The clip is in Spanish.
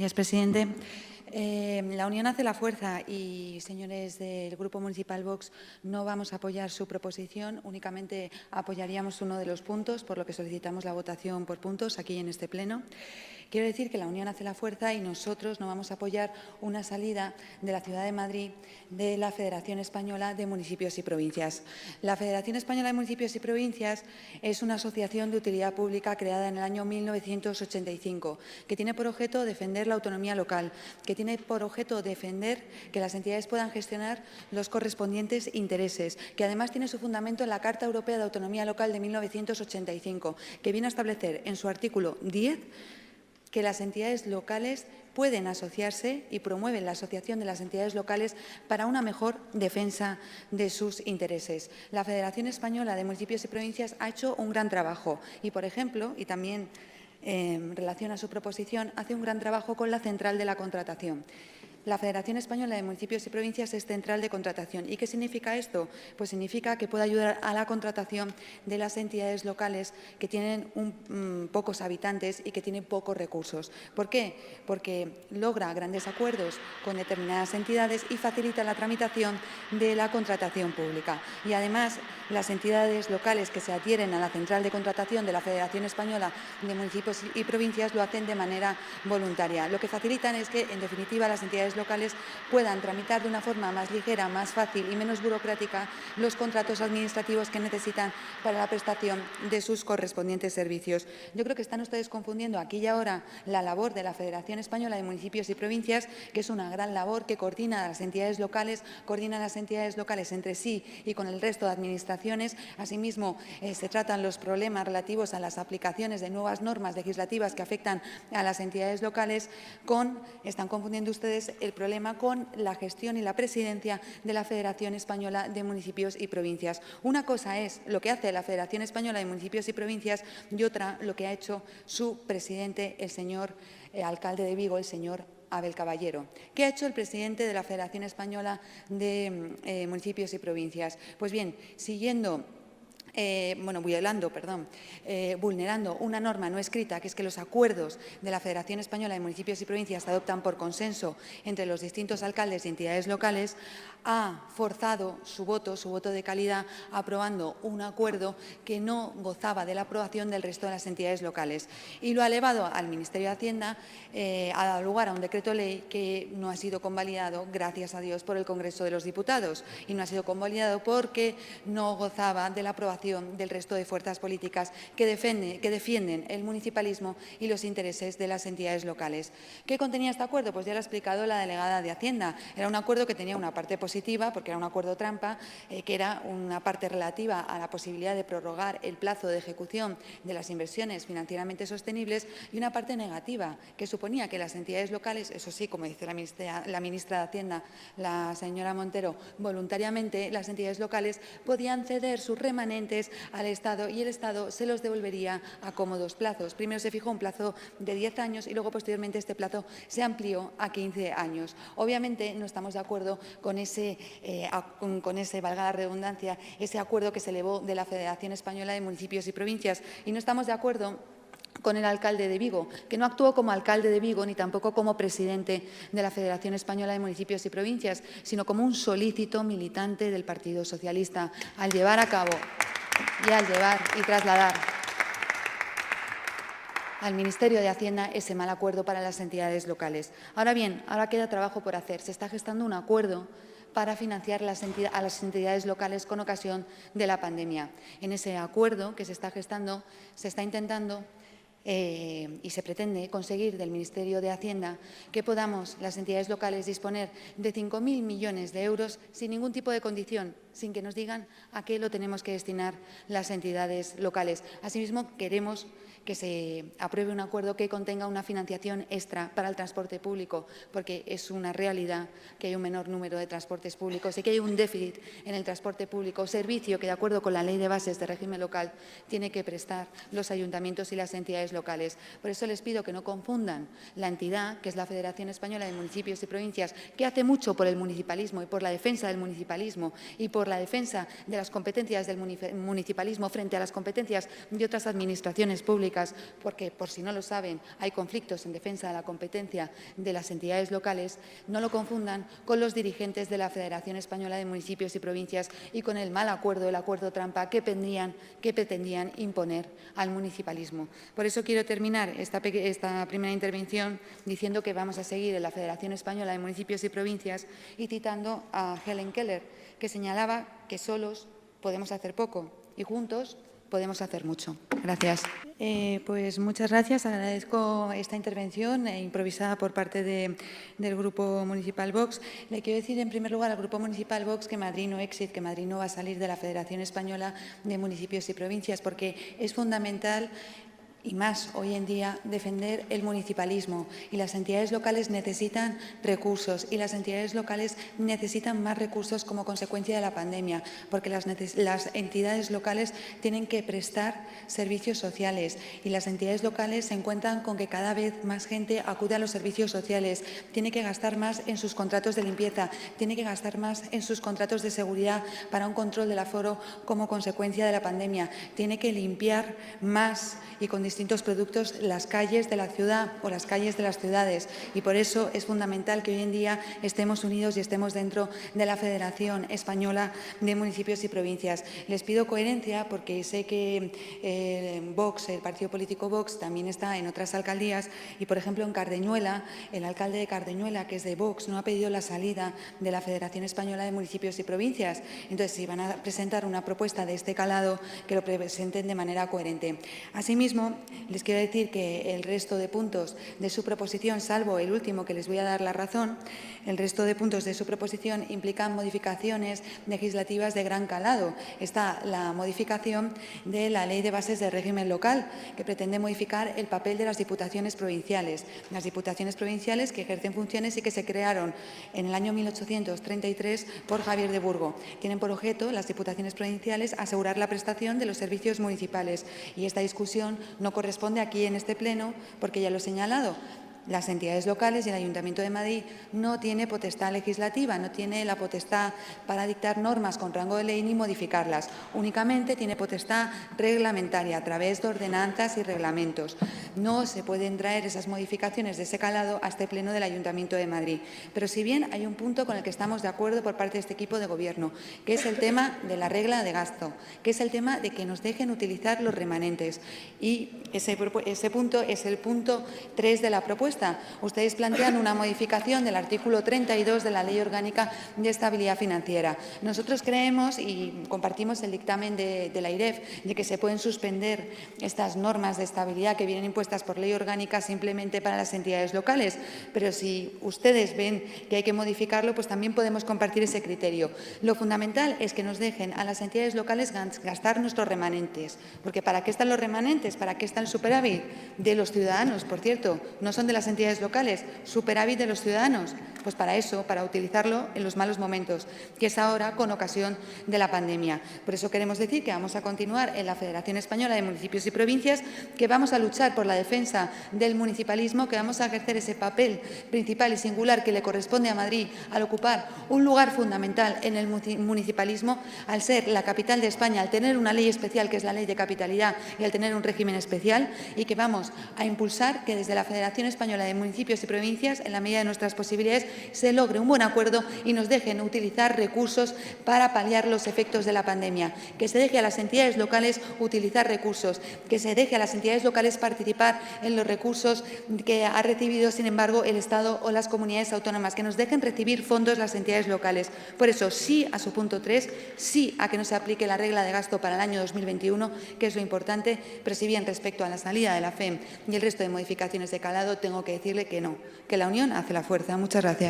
Gracias, presidente. La unión hace la fuerza y, señores del Grupo Municipal Vox, no vamos a apoyar su proposición, únicamente apoyaríamos uno de los puntos, por lo que solicitamos la votación por puntos aquí en este Pleno. Quiero decir que la unión hace la fuerza y nosotros no vamos a apoyar una salida de la Ciudad de Madrid de la Federación Española de Municipios y Provincias. La Federación Española de Municipios y Provincias es una asociación de utilidad pública creada en el año 1985, que tiene por objeto defender la autonomía local, que tiene por objeto defender que las entidades puedan gestionar los correspondientes intereses, que además tiene su fundamento en la Carta Europea de Autonomía Local de 1985, que viene a establecer en su artículo 10 que las entidades locales pueden asociarse y promueven la asociación de las entidades locales para una mejor defensa de sus intereses. La Federación Española de Municipios y Provincias ha hecho un gran trabajo y, por ejemplo, y también en relación a su proposición, hace un gran trabajo con la central de la contratación. La Federación Española de Municipios y Provincias es central de contratación. ¿Y qué significa esto? Pues significa que puede ayudar a la contratación de las entidades locales que tienen pocos habitantes y que tienen pocos recursos. ¿Por qué? Porque logra grandes acuerdos con determinadas entidades y facilita la tramitación de la contratación pública. Y además, las entidades locales que se adhieren a la central de contratación de la Federación Española de Municipios y Provincias lo hacen de manera voluntaria. Lo que facilitan es que, en definitiva, las entidades locales puedan tramitar de una forma más ligera, más fácil y menos burocrática los contratos administrativos que necesitan para la prestación de sus correspondientes servicios. Yo creo que están ustedes confundiendo aquí y ahora la labor de la Federación Española de Municipios y Provincias, que es una gran labor que coordina a las entidades locales, entre sí y con el resto de administraciones. Asimismo, se tratan los problemas relativos a las aplicaciones de nuevas normas legislativas que afectan a las entidades locales están confundiendo ustedes el problema con la gestión y la presidencia de la Federación Española de Municipios y Provincias. Una cosa es lo que hace la Federación Española de Municipios y Provincias y otra lo que ha hecho su presidente, el señor alcalde de Vigo, el señor Abel Caballero. ¿Qué ha hecho el presidente de la Federación Española de Municipios y Provincias? Pues bien, vulnerando una norma no escrita, que es que los acuerdos de la Federación Española de Municipios y Provincias se adoptan por consenso entre los distintos alcaldes y entidades locales, ha forzado su voto de calidad, aprobando un acuerdo que no gozaba de la aprobación del resto de las entidades locales. Y lo ha elevado al Ministerio de Hacienda, ha dado lugar a un decreto ley que no ha sido convalidado, gracias a Dios, por el Congreso de los Diputados. Y no ha sido convalidado porque no gozaba de la aprobación del resto de fuerzas políticas que defienden el municipalismo y los intereses de las entidades locales. ¿Qué contenía este acuerdo? Pues ya lo ha explicado la delegada de Hacienda. Era un acuerdo que tenía una parte positiva, porque era un acuerdo trampa, que era una parte relativa a la posibilidad de prorrogar el plazo de ejecución de las inversiones financieramente sostenibles, y una parte negativa, que suponía que las entidades locales, eso sí, como dice la ministra de Hacienda, la señora Montero, voluntariamente las entidades locales podían ceder sus remanentes al Estado y el Estado se los devolvería a cómodos plazos. Primero se fijó un plazo de 10 años y luego posteriormente este plazo se amplió a 15 años. Obviamente no estamos de acuerdo con ese, valga la redundancia, ese acuerdo que se elevó de la Federación Española de Municipios y Provincias, y no estamos de acuerdo con el alcalde de Vigo, que no actuó como alcalde de Vigo ni tampoco como presidente de la Federación Española de Municipios y Provincias, sino como un solícito militante del Partido Socialista, al llevar a cabo y trasladar al Ministerio de Hacienda ese mal acuerdo para las entidades locales. Ahora bien, ahora queda trabajo por hacer. Se está gestando un acuerdo para financiar a las entidades locales con ocasión de la pandemia. En ese acuerdo que se está gestando, se está intentando y se pretende conseguir del Ministerio de Hacienda que podamos, las entidades locales, disponer de 5.000 millones de euros sin ningún tipo de condición, sin que nos digan a qué lo tenemos que destinar las entidades locales. Asimismo, queremos que se apruebe un acuerdo que contenga una financiación extra para el transporte público, porque es una realidad que hay un menor número de transportes públicos y que hay un déficit en el transporte público, servicio que, de acuerdo con la Ley de Bases de Régimen Local, tiene que prestar los ayuntamientos y las entidades locales. Por eso les pido que no confundan la entidad, que es la Federación Española de Municipios y Provincias, que hace mucho por el municipalismo y por la defensa del municipalismo y por por la defensa de las competencias del municipalismo frente a las competencias de otras administraciones públicas, porque, por si no lo saben, hay conflictos en defensa de la competencia de las entidades locales, no lo confundan con los dirigentes de la Federación Española de Municipios y Provincias y con el mal acuerdo, el acuerdo trampa que pretendían imponer al municipalismo. Por eso quiero terminar esta primera intervención diciendo que vamos a seguir en la Federación Española de Municipios y Provincias y citando a Helen Keller, que señalaba que solos podemos hacer poco y juntos podemos hacer mucho. Gracias. Pues muchas gracias. Agradezco esta intervención improvisada por parte del Grupo Municipal Vox. Le quiero decir, en primer lugar, al Grupo Municipal Vox que Madrid no exit, que Madrid no va a salir de la Federación Española de Municipios y Provincias, porque es fundamental y más hoy en día defender el municipalismo, y las entidades locales necesitan recursos y las entidades locales necesitan más recursos como consecuencia de la pandemia, porque las entidades locales tienen que prestar servicios sociales y las entidades locales se encuentran con que cada vez más gente acude a los servicios sociales, tiene que gastar más en sus contratos de limpieza, tiene que gastar más en sus contratos de seguridad para un control del aforo como consecuencia de la pandemia, tiene que limpiar más y con distintos productos las calles de la ciudad o las calles de las ciudades, y por eso es fundamental que hoy en día estemos unidos y estemos dentro de la Federación Española de Municipios y Provincias. Les pido coherencia porque sé que Vox, el partido político Vox, también está en otras alcaldías y, por ejemplo, en Cardeñuela, el alcalde de Cardeñuela, que es de Vox, no ha pedido la salida de la Federación Española de Municipios y Provincias. Entonces, si van a presentar una propuesta de este calado, que lo presenten de manera coherente. Asimismo, les quiero decir que el resto de puntos de su proposición, salvo el último que les voy a dar la razón, el resto de puntos de su proposición implican modificaciones legislativas de gran calado. Está la modificación de la Ley de Bases de Régimen Local, que pretende modificar el papel de las diputaciones provinciales. Las diputaciones provinciales que ejercen funciones y que se crearon en el año 1833 por Javier de Burgo. Tienen por objeto, las diputaciones provinciales, asegurar la prestación de los servicios municipales. Y esta discusión no corresponde aquí en este pleno porque ya lo he señalado. Las entidades locales y el Ayuntamiento de Madrid no tiene potestad legislativa, no tiene la potestad para dictar normas con rango de ley ni modificarlas. Únicamente tiene potestad reglamentaria a través de ordenanzas y reglamentos. No se pueden traer esas modificaciones de ese calado a este pleno del Ayuntamiento de Madrid. Pero si bien hay un punto con el que estamos de acuerdo por parte de este equipo de Gobierno, que es el tema de la regla de gasto, que es el tema de que nos dejen utilizar los remanentes. Y ese punto es el punto 3 de la propuesta. Ustedes plantean una modificación del artículo 32 de la Ley Orgánica de Estabilidad Financiera. Nosotros creemos y compartimos el dictamen de la IREF de que se pueden suspender estas normas de estabilidad que vienen impuestas por ley orgánica simplemente para las entidades locales, pero si ustedes ven que hay que modificarlo, pues también podemos compartir ese criterio. Lo fundamental es que nos dejen a las entidades locales gastar nuestros remanentes, porque ¿para qué están los remanentes? ¿Para qué está el superávit? De los ciudadanos, por cierto, no son de las entidades locales, superávit de los ciudadanos. Pues para eso, para utilizarlo en los malos momentos, que es ahora con ocasión de la pandemia. Por eso queremos decir que vamos a continuar en la Federación Española de Municipios y Provincias, que vamos a luchar por la defensa del municipalismo, que vamos a ejercer ese papel principal y singular que le corresponde a Madrid al ocupar un lugar fundamental en el municipalismo, al ser la capital de España, al tener una ley especial que es la Ley de Capitalidad y al tener un régimen especial, y que vamos a impulsar que desde la Federación Española de Municipios y Provincias, en la medida de nuestras posibilidades, se logre un buen acuerdo y nos dejen utilizar recursos para paliar los efectos de la pandemia, que se deje a las entidades locales utilizar recursos, que se deje a las entidades locales participar en los recursos que ha recibido, sin embargo, el Estado o las comunidades autónomas, que nos dejen recibir fondos las entidades locales. Por eso, sí a su punto 3, sí a que no se aplique la regla de gasto para el año 2021, que es lo importante, pero si bien respecto a la salida de la FEM y el resto de modificaciones de calado, tengo que decirle que no, que la unión hace la fuerza. Muchas gracias.